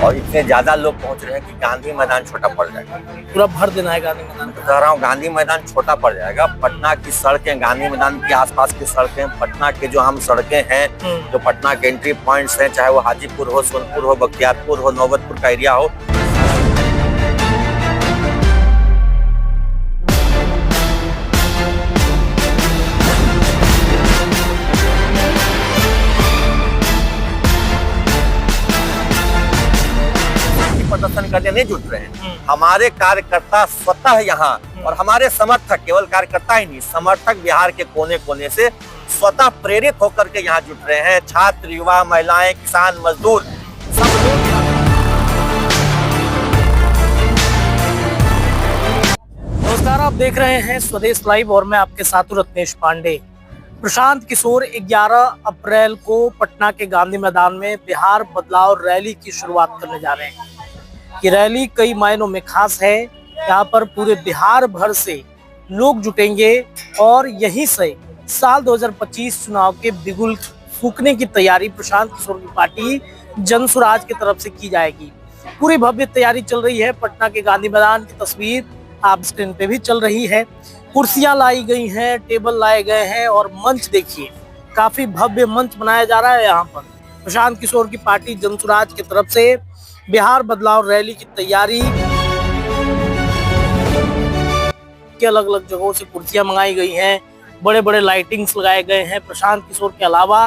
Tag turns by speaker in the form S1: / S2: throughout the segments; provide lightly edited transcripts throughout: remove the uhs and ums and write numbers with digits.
S1: और इतने ज्यादा लोग पहुंच रहे हैं कि गांधी मैदान छोटा पड़ जाएगा।
S2: पूरा भर देना है गांधी मैदान
S1: तो कह रहा हूँ गांधी मैदान छोटा पड़ जाएगा। पटना की सड़कें, गांधी मैदान के आसपास की सड़कें, पटना के जो आम सड़कें हैं, जो पटना के एंट्री पॉइंट्स हैं, चाहे वो हाजीपुर हो, सोनपुर हो, बख्तियारपुर हो, नौबतपुर का एरिया हो, प्रदर्शन करने नहीं जुट रहे हैं। हमारे कार्यकर्ता स्वतः यहाँ, और हमारे समर्थक, केवल कार्यकर्ता ही नहीं, समर्थक बिहार के कोने कोने से स्वतः प्रेरित होकर के यहाँ जुट रहे हैं। छात्र, युवा, महिलाएं, किसान, मजदूर, सब लोग।
S2: नमस्कार, आप देख रहे हैं स्वदेश लाइव और मैं आपके साथ रत्नेश पांडे। प्रशांत किशोर 11 अप्रैल को पटना के गांधी मैदान में बिहार बदलाव रैली की शुरुआत करने जा रहे हैं। ये रैली कई मायनों में खास है। यहाँ पर पूरे बिहार भर से लोग जुटेंगे और यहीं से साल 2025 चुनाव के बिगुल फूंकने की तैयारी प्रशांत किशोर की पार्टी जनसुराज की तरफ से की जाएगी। पूरी भव्य तैयारी चल रही है। पटना के गांधी मैदान की तस्वीर आप स्क्रीन पे भी चल रही है। कुर्सियां लाई गई हैं, टेबल लाए गए हैं और मंच देखिए, काफी भव्य मंच बनाया जा रहा है। यहाँ पर प्रशांत किशोर की पार्टी जनसुराज की तरफ से बिहार बदलाव रैली की तैयारी के अलग अलग जगहों से कुर्सियां मंगाई गई हैं, बड़े बड़े लाइटिंग्स लगाए गए हैं। प्रशांत किशोर के अलावा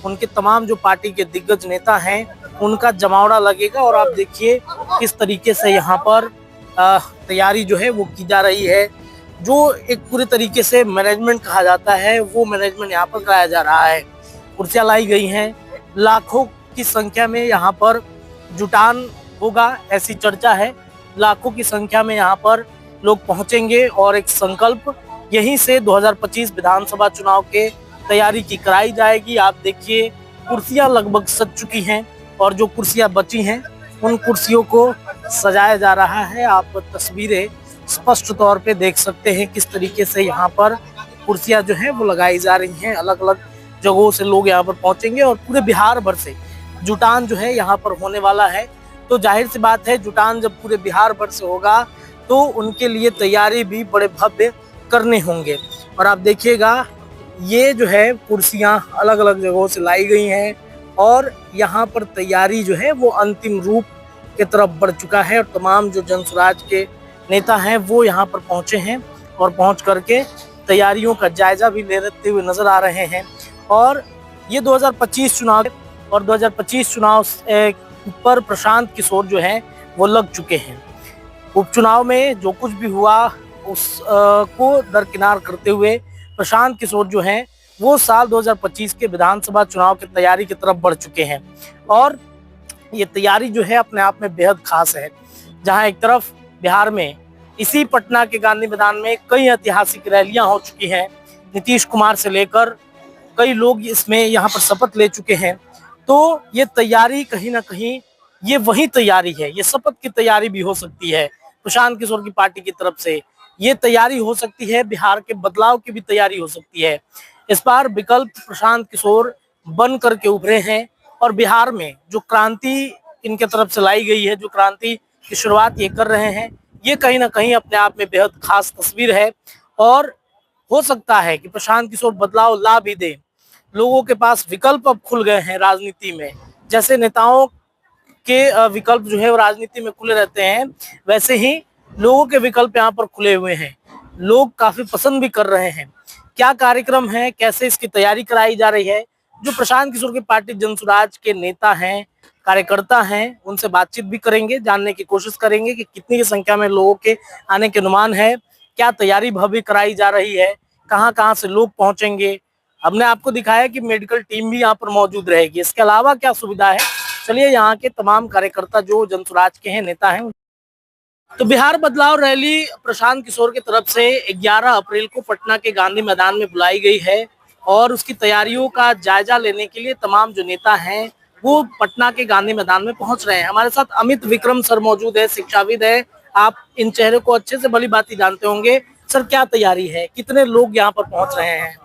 S2: उनके तमाम जो पार्टी के दिग्गज नेता हैं उनका जमावड़ा लगेगा और आप देखिए किस तरीके से यहाँ पर तैयारी जो है वो की जा रही है। जो एक पूरे तरीके से मैनेजमेंट कहा जाता है वो मैनेजमेंट यहाँ पर कराया जा रहा है। कुर्सियां लाई गई हैं, लाखों की संख्या में यहाँ पर जुटान होगा, ऐसी चर्चा है। लाखों की संख्या में यहाँ पर लोग पहुंचेंगे और एक संकल्प यहीं से 2025 विधानसभा चुनाव के तैयारी की कराई जाएगी। आप देखिए कुर्सियां लगभग सज चुकी हैं और जो कुर्सियां बची हैं उन कुर्सियों को सजाया जा रहा है। आप तस्वीरें स्पष्ट तौर पे देख सकते हैं किस तरीके से यहाँ पर कुर्सियां जो है वो लगाई जा रही हैं। अलग अलग जगहों से लोग यहाँ पर पहुंचेंगे और पूरे बिहार भर से जुटान जो है यहाँ पर होने वाला है। तो जाहिर सी बात है, जुटान जब पूरे बिहार भर से होगा तो उनके लिए तैयारी भी बड़े भव्य करने होंगे। और आप देखिएगा ये जो है कुर्सियां अलग अलग जगहों से लाई गई हैं और यहाँ पर तैयारी जो है वो अंतिम रूप की तरफ बढ़ चुका है। और तमाम जो जनसुराज के नेता हैं वो यहाँ पर पहुंचे हैं और पहुंच करके तैयारियों का जायजा भी लेते हुए नजर आ रहे हैं। और ये 2025 चुनाव और 2025 चुनाव पर प्रशांत किशोर जो है वो लग चुके हैं। उपचुनाव में जो कुछ भी हुआ उस को दरकिनार करते हुए प्रशांत किशोर जो हैं वो साल 2025 के विधानसभा चुनाव की तैयारी की तरफ बढ़ चुके हैं। और ये तैयारी जो है अपने आप में बेहद खास है, जहां एक तरफ बिहार में इसी पटना के गांधी मैदान में कई ऐतिहासिक रैलियां हो चुकी हैं। नीतीश कुमार से लेकर कई लोग इसमें यहाँ पर शपथ ले चुके हैं। तो ये तैयारी कहीं ना कहीं ये वही तैयारी है, ये शपथ की तैयारी भी हो सकती है प्रशांत किशोर की पार्टी की तरफ से। ये तैयारी हो सकती है, बिहार के बदलाव की भी तैयारी हो सकती है। इस बार विकल्प प्रशांत किशोर बन करके उभरे हैं और बिहार में जो क्रांति इनके तरफ से लाई गई है, जो क्रांति की शुरुआत ये कर रहे हैं, ये कहीं ना कहीं अपने आप में बेहद खास तस्वीर है। और हो सकता है कि प्रशांत किशोर बदलाव ला भी दे। लोगों के पास विकल्प अब खुल गए हैं राजनीति में। जैसे नेताओं के विकल्प जो है वो राजनीति में खुले रहते हैं, वैसे ही लोगों के विकल्प यहाँ पर खुले हुए हैं। लोग काफी पसंद भी कर रहे हैं। क्या कार्यक्रम है, कैसे इसकी तैयारी कराई जा रही है, जो प्रशांत किशोर की पार्टी जनसुराज के नेता हैं, कार्यकर्ता हैं, उनसे बातचीत भी करेंगे, जानने की कोशिश करेंगे कि कितनी की संख्या में लोगों के आने के अनुमान है, क्या तैयारी भव्य कराई जा रही है, कहाँ कहाँ से लोग पहुंचेंगे। हमने आपको दिखाया कि मेडिकल टीम भी यहाँ पर मौजूद रहेगी। इसके अलावा क्या सुविधा है, चलिए यहाँ के तमाम कार्यकर्ता जो जनसुराज के हैं, नेता हैं। तो बिहार बदलाव रैली प्रशांत किशोर की तरफ से 11 अप्रैल को पटना के गांधी मैदान में बुलाई गई है और उसकी तैयारियों का जायजा लेने के लिए तमाम जो नेता हैं वो पटना के गांधी मैदान में पहुंच रहे हैं। हमारे साथ अमित विक्रम सर मौजूद है, शिक्षाविद है। आप इन चेहरे को अच्छे से भली भांति जानते होंगे। सर, क्या तैयारी है, कितने लोग यहाँ पर पहुंच रहे हैं?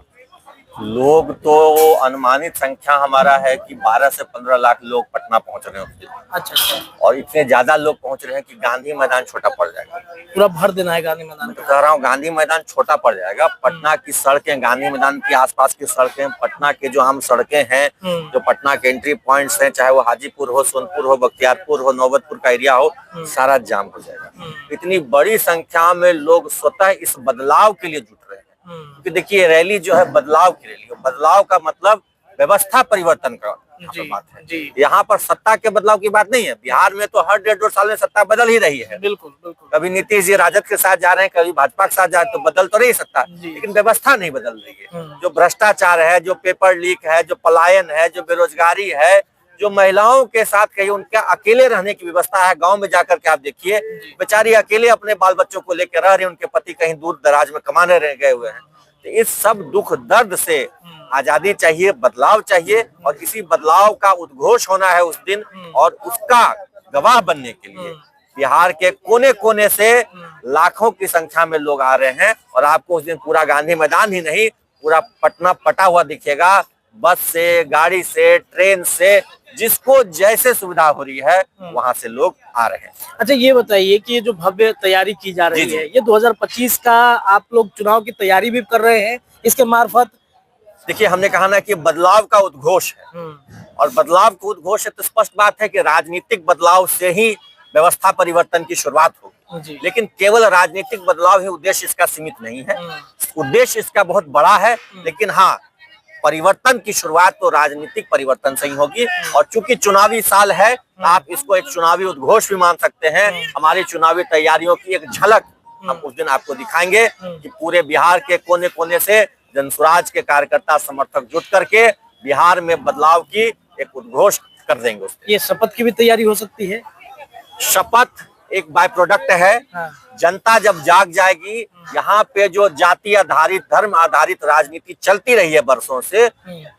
S1: लोग तो अनुमानित संख्या हमारा है कि 12 से 15 लाख लोग पटना पहुंच रहे हैं उस दिन।
S2: अच्छा अच्छा,
S1: और इतने ज्यादा लोग पहुंच रहे हैं कि गांधी मैदान छोटा पड़ जाएगा।
S2: पूरा भर देना है गांधी मैदान
S1: मैं तो
S2: को।
S1: कह रहा हूँ गांधी मैदान छोटा पड़ जाएगा। पटना की सड़कें, गांधी मैदान के आसपास की सड़कें, पटना के जो आम सड़कें हैं, जो पटना के एंट्री पॉइंट्स हैं, चाहे वो हाजीपुर हो, सोनपुर हो, बख्तियारपुर हो, नौबतपुर का एरिया हो, सारा जाम हो जाएगा। इतनी बड़ी संख्या में लोग स्वतः इस बदलाव के लिए जुट रहे हैं। क्योंकि देखिए, रैली जो है बदलाव की रैली है। बदलाव का मतलब व्यवस्था परिवर्तन का बात है।
S2: जी,
S1: यहाँ पर सत्ता के बदलाव की बात नहीं है। बिहार में तो हर 1.5-2 साल में सत्ता बदल ही रही है।
S2: बिल्कुल बिल्कुल।
S1: कभी नीतीश जी राजद के साथ जा रहे हैं, कभी भाजपा के साथ जा रहे हैं, तो बदल तो रही सत्ता, लेकिन व्यवस्था नहीं बदल रही है। जो भ्रष्टाचार है, जो पेपर लीक है, जो पलायन है, जो बेरोजगारी है, जो महिलाओं के साथ कहीं उनका अकेले रहने की व्यवस्था है। गांव में जाकर के आप देखिए, बेचारी अकेले अपने बाल बच्चों को लेकर रह रही, उनके पति कहीं दूर दराज में कमाने रह गए हुए हैं। तो इस सब दुख दर्द से आजादी चाहिए, बदलाव चाहिए, और इसी बदलाव का उद्घोष होना है उस दिन। और उसका गवाह बनने के लिए बिहार के कोने कोने से लाखों की संख्या में लोग आ रहे हैं। और आपको उस दिन पूरा गांधी मैदान ही नहीं, पूरा पटना पटा हुआ दिखेगा। बस से, गाड़ी से, ट्रेन से, जिसको जैसे सुविधा हो रही है वहां से लोग आ रहे हैं।
S2: अच्छा, ये बताइए कि ये जो भव्य तैयारी की जा रही है, ये 2025 का आप लोग चुनाव की तैयारी भी कर रहे हैं इसके मार्फत?
S1: देखिए, हमने कहा ना कि बदलाव का उद्घोष है, और बदलाव का उद्घोष है तो स्पष्ट बात है कि राजनीतिक बदलाव से ही व्यवस्था परिवर्तन की शुरुआत होगी। लेकिन केवल राजनीतिक बदलाव ही उद्देश्य इसका सीमित नहीं है। उद्देश्य इसका बहुत बड़ा है, लेकिन हाँ, परिवर्तन की शुरुआत तो राजनीतिक परिवर्तन से ही होगी। और चूंकि चुनावी साल है, आप इसको एक चुनावी उद्घोष भी मान सकते हैं। हमारी चुनावी तैयारियों की एक झलक हम उस दिन आपको दिखाएंगे कि पूरे बिहार के कोने कोने से जनसुराज के कार्यकर्ता, समर्थक जुट करके बिहार में बदलाव की एक उद्घोष कर देंगे।
S2: ये शपथ की भी तैयारी हो सकती है?
S1: शपथ एक बाय प्रोडक्ट है। जनता जब जाग जाएगी, यहाँ पे जो जाति आधारित, धर्म आधारित राजनीति चलती रही है बरसों से,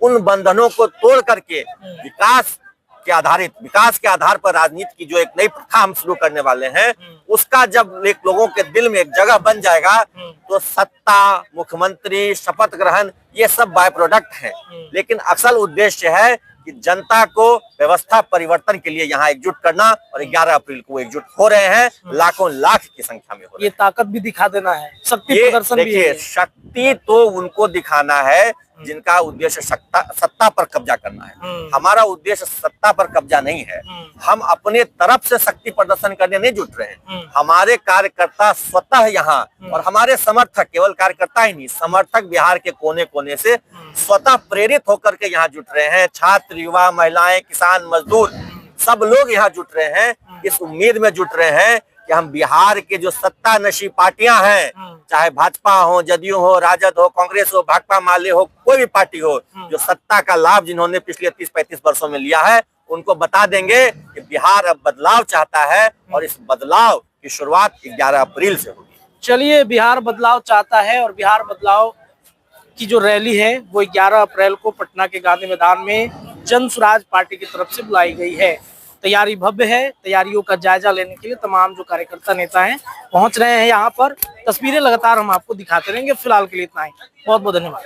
S1: उन बंधनों को तोड़ करके विकास के आधार पर राजनीति की जो एक नई प्रथा हम शुरू करने वाले हैं, उसका जब एक लोगों के दिल में एक जगह बन जाएगा, तो सत्ता, मुख्यमंत्री, शपथ ग्रहण, ये सब बाय प्रोडक्ट है। लेकिन असल उद्देश्य है कि जनता को व्यवस्था परिवर्तन के लिए यहाँ एकजुट करना। और 11 अप्रैल को एकजुट हो रहे हैं, लाखों लाख की संख्या में हो रहे हैं।
S2: ये ताकत भी दिखा देना है, शक्ति प्रदर्शन भी है।
S1: शक्ति तो उनको दिखाना है जिनका उद्देश्य सत्ता पर कब्जा करना है। हमारा उद्देश्य सत्ता पर कब्जा नहीं है। हम अपने तरफ से शक्ति प्रदर्शन करने नहीं जुट रहे हैं। हमारे कार्यकर्ता स्वतः यहाँ, और हमारे समर्थक, केवल कार्यकर्ता ही नहीं, समर्थक बिहार के कोने कोने से स्वतः प्रेरित होकर के यहाँ जुट रहे हैं। छात्र, युवा, महिलाएं, किसान, मजदूर, सब लोग यहाँ जुट रहे हैं। इस उम्मीद में जुट रहे हैं कि हम बिहार के जो सत्ता नशी पार्टियां हैं, चाहे भाजपा हो, जदयू हो, राजद हो, कांग्रेस हो, भाकपा माले हो, कोई भी पार्टी हो, जो सत्ता का लाभ जिन्होंने पिछले 30-35 वर्षों में लिया है, उनको बता देंगे कि बिहार अब बदलाव चाहता है। और इस बदलाव की शुरुआत 11 अप्रैल से होगी।
S2: चलिए, बिहार बदलाव चाहता है, और बिहार बदलाव की जो रैली है वो 11 अप्रैल को पटना के गांधी मैदान में जनसुराज पार्टी की तरफ से बुलाई गई है। तैयारी भव्य है। तैयारियों का जायजा लेने के लिए तमाम जो कार्यकर्ता नेता हैं पहुंच रहे हैं यहाँ पर। तस्वीरें लगातार हम आपको दिखाते रहेंगे। फिलहाल के लिए इतना ही। बहुत बहुत धन्यवाद।